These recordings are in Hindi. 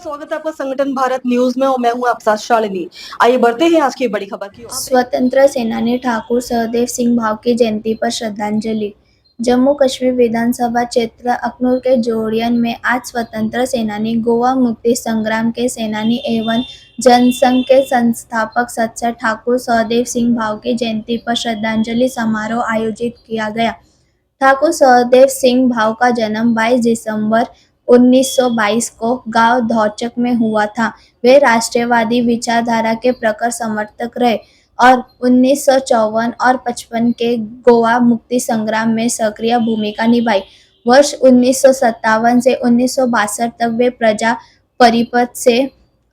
स्वागत है आपका संगठन भारत न्यूज में और मैं हूं आपके साथ शालिनी। आइए बढ़ते हैं आज की बड़ी खबर की ओर। स्वतंत्र सेनानी ठाकुर सहदेव सिंह भाव की जयंती पर श्रद्धांजलि। जम्मू कश्मीर विधानसभा क्षेत्र अखनूर के जोड़ियन में आज स्वतंत्र सेनानी, गोवा मुक्ति संग्राम के सेनानी एवं जनसंघ के संस्थापक सदस्य ठाकुर सहदेव सिंह भाव की जयंती पर श्रद्धांजलि समारोह आयोजित किया गया। ठाकुर सहदेव सिंह भाव का जन्म 22 दिसंबर 1922 को गांव धौचक में हुआ था। वे राष्ट्रवादी विचारधारा के प्रखर समर्थक रहे और 1954 और 55 के गोवा मुक्ति संग्राम में सक्रिय भूमिका निभाई। वर्ष 1957 से 1962 तक वे प्रजा परिषद से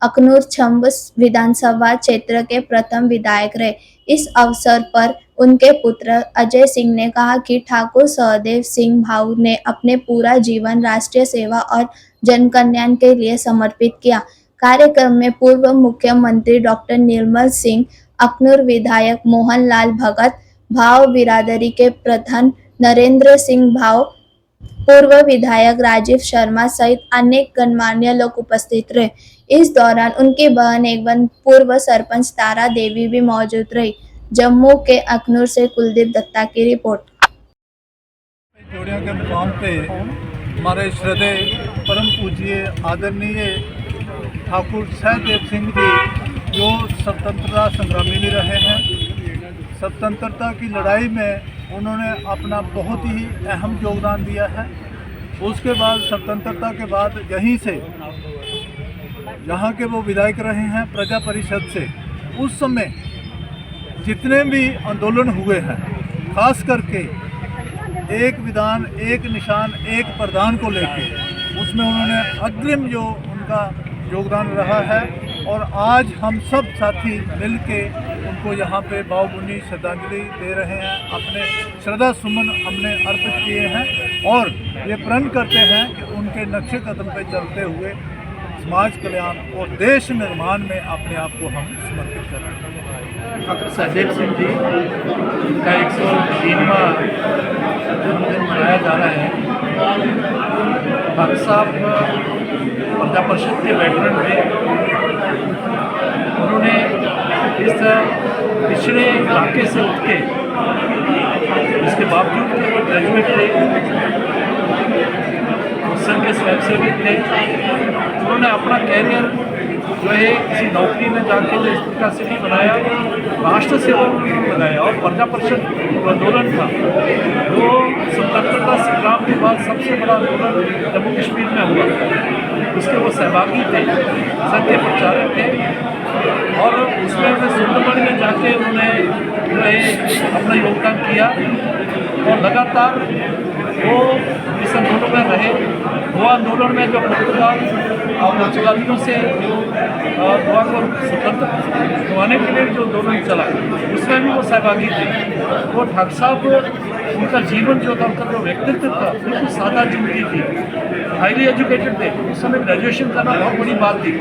अखनूर छंब विधानसभा क्षेत्र के प्रथम विधायक रहे। इस अवसर पर उनके पुत्र अजय सिंह ने कहा कि ठाकुर सहदेव सिंह भाव ने अपने पूरा जीवन राष्ट्रीय सेवा और जन कल्याण के लिए समर्पित किया। कार्यक्रम में पूर्व मुख्यमंत्री डॉक्टर निर्मल सिंह, अखनूर विधायक मोहन लाल भगत, भाव बिरादरी के प्रधान नरेंद्र सिंह भाव, पूर्व विधायक राजीव शर्मा सहित अनेक गणमान्य लोग उपस्थित रहे। इस दौरान उनकी बहन एवं पूर्व सरपंच तारा देवी भी मौजूद रही। जम्मू के अखनूर से कुलदीप दत्ता की रिपोर्ट। जोड़ियों के मुकाम पे हमारे श्रद्धेय परम पूज्य आदरणीय ठाकुर सहदेव सिंह जी जो स्वतंत्रता संग्रामी भी रहे हैं। स्वतंत्रता की लड़ाई में उन्होंने अपना बहुत ही अहम योगदान दिया है। उसके बाद स्वतंत्रता के बाद यहीं से जहाँ के वो विधायक रहे हैं प्रजा परिषद से, उस समय जितने भी आंदोलन हुए हैं, खास करके एक विधान एक निशान एक प्रधान को लेके, उसमें उन्होंने अग्रिम जो उनका योगदान रहा है। और आज हम सब साथी मिलके उनको यहाँ पे भावभीनी श्रद्धांजलि दे रहे हैं। अपने श्रद्धा सुमन हमने अर्पित किए हैं और ये प्रण करते हैं कि उनके नक्शे कदम पे चलते हुए समाज कल्याण और देश निर्माण में अपने आप को हम समर्पित करें। ठाकुर सहदेव सिंह जी का 103वां जन्मदिन मनाया जा रहा है। ठाकुर साहब प्रजा परिषद के वेटरन थे। उन्होंने इस पिछड़े इलाके से उठ के, इसके बावजूद कि वो ग्रेजुएट थे, संघ के स्वयंसेवक थे, उन्होंने अपना कैरियर जो है किसी नौकरी में जाके इस प्रकार से नहीं बनाया, राष्ट्र सेवा में लगाया। और प्रजा परिषद आंदोलन था वो स्वतंत्रता संग्राम के बाद सबसे बड़ा आंदोलन जम्मू कश्मीर में हुआ। उसके वो सहभागी थे, संघ के प्रचारक थे और उसमें उन्हें सुंदरबनी में जाके उन्होंने जो है अपना योगदान किया और लगातार वो इस आंदोलन में रहे। वो आंदोलन में जो पुर्तगाल और पोर्चुगालियों से गोवा को स्वतंत्र दिवाने के लिए जो आंदोलन चला, उसमें भी वो सहभागी थे। वो ठाकुर साहब, उनका जीवन जो था, उनका जो व्यक्तित्व था, बिल्कुल सादा जिंदगी थी। हाईली एजुकेटेड थे, उस समय ग्रेजुएशन करना बहुत बड़ी बात थी।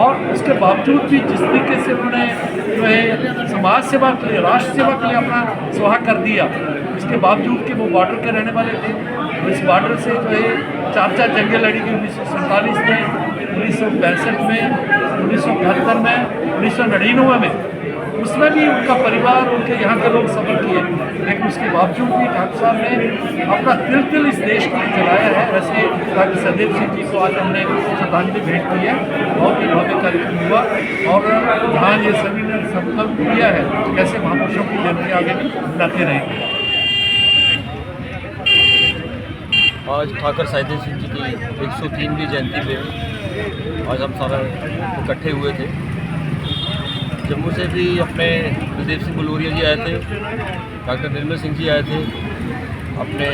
और उसके बावजूद भी जिस तरीके से उन्होंने जो है समाज सेवा के लिए, राष्ट्र सेवा के लिए अपना स्वाहा कर दिया, इसके बावजूद कि वो बॉर्डर के रहने वाले थे। तो इस बॉर्डर से जो है 4 जंगें लड़ी गई 1947 में, 1965 में, 1972 में, 1999 में। उसमें भी उनका परिवार, उनके यहाँ के लोग सफर किए, लेकिन उसके बावजूद भी ठाकुर साहब ने अपना तिल इस देश के लिए जलाया है। वैसे ठाकुर सहदेव सिंह जी को आज हमने श्रद्धांजलि भेंट की है। बहुत ही भव्य कार्यक्रम हुआ और जहाँ ये सभी ने संकल्प किया है कैसे महापुरुषों की जयंती आगे भी लाते रहेंगे। आज ठाकुर सहदेव सिंह जी की 103वीं जयंती पे आज हम सारा इकट्ठे हुए थे। जम्मू से भी अपने कुलदीप सिंह बलूरिया जी आए थे, डॉक्टर निर्मल सिंह जी आए थे, अपने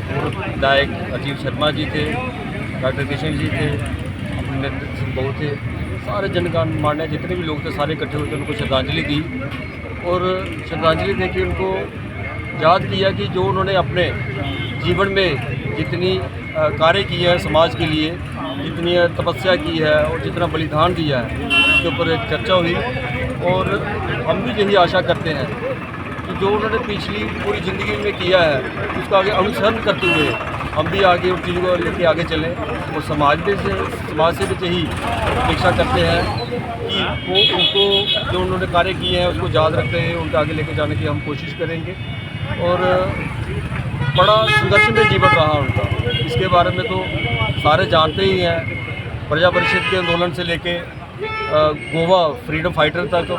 पूर्व विधायक राजीव शर्मा जी थे, डॉक्टर किशन जी थे, अपने नरेंद्र सिंह बहु थे। सारे जनगणमान्य जितने भी लोग थे सारे इकट्ठे हुए थे, उनको श्रद्धांजलि दी और श्रद्धांजलि देकर उनको याद किया कि जो उन्होंने अपने जीवन में जितनी कार्य किया है समाज के लिए, जितनी तपस्या की है और जितना बलिदान दिया है, उसके ऊपर एक चर्चा हुई। और हम भी यही आशा करते हैं कि जो उन्होंने पिछली पूरी ज़िंदगी में किया है उसका आगे अनुसरण करते हुए हम भी आगे उन चीज़ों को लेके आगे चलें और समाज से यही अपेक्षा करते हैं कि वो उनको जो उन्होंने कार्य किए हैं उसको याद रखते हैं, उनके आगे लेके जाने की हम कोशिश करेंगे। और बड़ा संघर्षमय जीवन रहा उनका, इसके बारे में तो सारे जानते ही हैं। प्रजा परिषद के आंदोलन से लेके गोवा फ्रीडम फाइटर तक,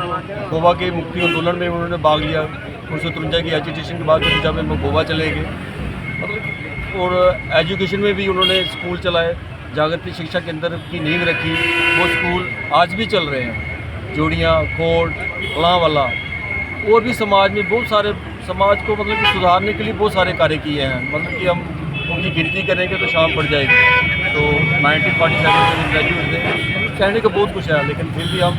गोवा के मुक्ति आंदोलन में उन्होंने भाग लिया। 1953 की एजिटेशन के बाद जब वो गोवा चले गए। और एजुकेशन में भी उन्होंने स्कूल चलाए, जागृति शिक्षा केंद्र की नींव रखी। वो स्कूल आज भी चल रहे हैं, जोड़ियाँ, खोट, कलांवाला। और भी समाज में बहुत सारे, समाज को मतलब कि सुधारने के लिए बहुत सारे कार्य किए हैं। मतलब कि हम उनकी गिनती करेंगे तो शाम पड़ जाएगी। तो 1947 में ग्रेजुएट थे, कहने का बहुत कुछ है, लेकिन फिर भी हम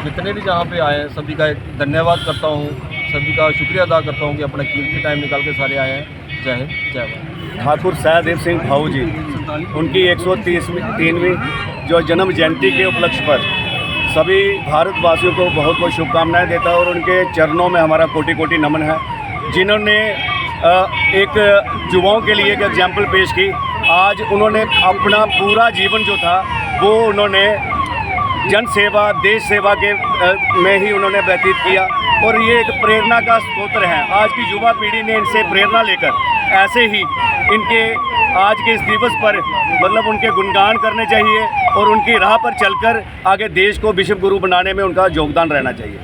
जितने भी जहाँ पे आए हैं सभी का एक धन्यवाद करता हूँ, सभी का शुक्रिया अदा करता हूँ कि अपना कीमती टाइम निकाल के सारे आए हैं। जय हिंद, जय भारत। ठाकुर सहदेव सिंह भाऊ जी, उनकी 133वीं जो जन्म जयंती के उपलक्ष्य पर सभी भारतवासियों को बहुत बहुत शुभकामनाएं देता है और उनके चरणों में हमारा कोटि कोटि नमन है, जिन्होंने एक युवाओं के लिए एक एग्जाम्पल पेश की। आज उन्होंने अपना पूरा जीवन जो था वो उन्होंने जन सेवा, देश सेवा के में ही उन्होंने व्यतीत किया और ये एक प्रेरणा का स्रोत है। आज की युवा पीढ़ी ने इनसे प्रेरणा लेकर ऐसे ही इनके आज के इस दिवस पर मतलब उनके गुणगान करने चाहिए और उनकी राह पर चलकर आगे देश को विश्व गुरु बनाने में उनका योगदान रहना चाहिए।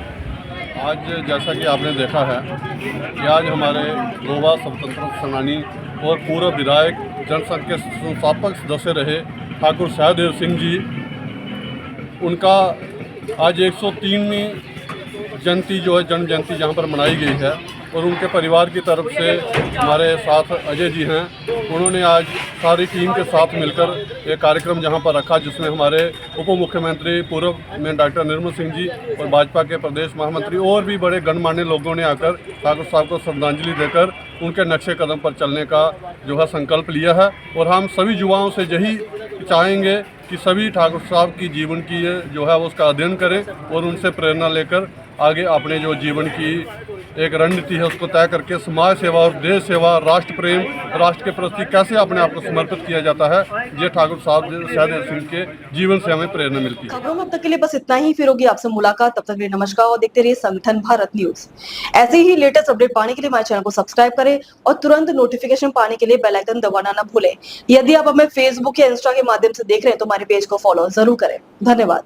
आज जैसा कि आपने देखा है कि आज हमारे गोवा स्वतंत्रता सेनानी और पूर्व विधायक जनसंघ के संस्थापक सदस्य रहे ठाकुर सहदेव सिंह जी, उनका आज 103वीं जयंती जो है जन्म जयंती जहाँ पर मनाई गई है और उनके परिवार की तरफ से हमारे साथ अजय जी हैं, उन्होंने आज सारी टीम के साथ मिलकर एक कार्यक्रम जहाँ पर रखा, जिसमें हमारे उप मुख्यमंत्री पूर्व में डॉक्टर निर्मल सिंह जी और भाजपा के प्रदेश महामंत्री और भी बड़े गणमान्य लोगों ने आकर ठाकुर साहब को श्रद्धांजलि देकर उनके नक्शे कदम पर चलने का जो है संकल्प लिया है। और हम सभी युवाओं से यही चाहेंगे कि सभी ठाकुर साहब की जीवन की जो है उसका अध्ययन करें और उनसे प्रेरणा लेकर आगे अपने जो जीवन की एक रणनीति है उसको तय करके समाज सेवा और देश सेवा, राष्ट्र प्रेम, राष्ट्र के प्रति कैसे अपने आप को समर्पित किया जाता है, ये ठाकुर साहब सहदेव सिंह के जीवन से हमें प्रेरणा मिलती है। खबरों में अब तक के लिए बस इतना ही, फिर होगी आपसे मुलाकात। तब तक के लिए नमस्कार और देखते रहिए संगठन भारत न्यूज। ऐसे ही लेटेस्ट अपडेट पाने के लिए हमारे चैनल को सब्सक्राइब करें और तुरंत नोटिफिकेशन पाने के लिए बेल आइकन दबाना न भूलें। यदि आप हमें फेसबुक या इंस्टा के माध्यम से देख रहे हैं तो हमारे पेज को फॉलो जरूर करें। धन्यवाद।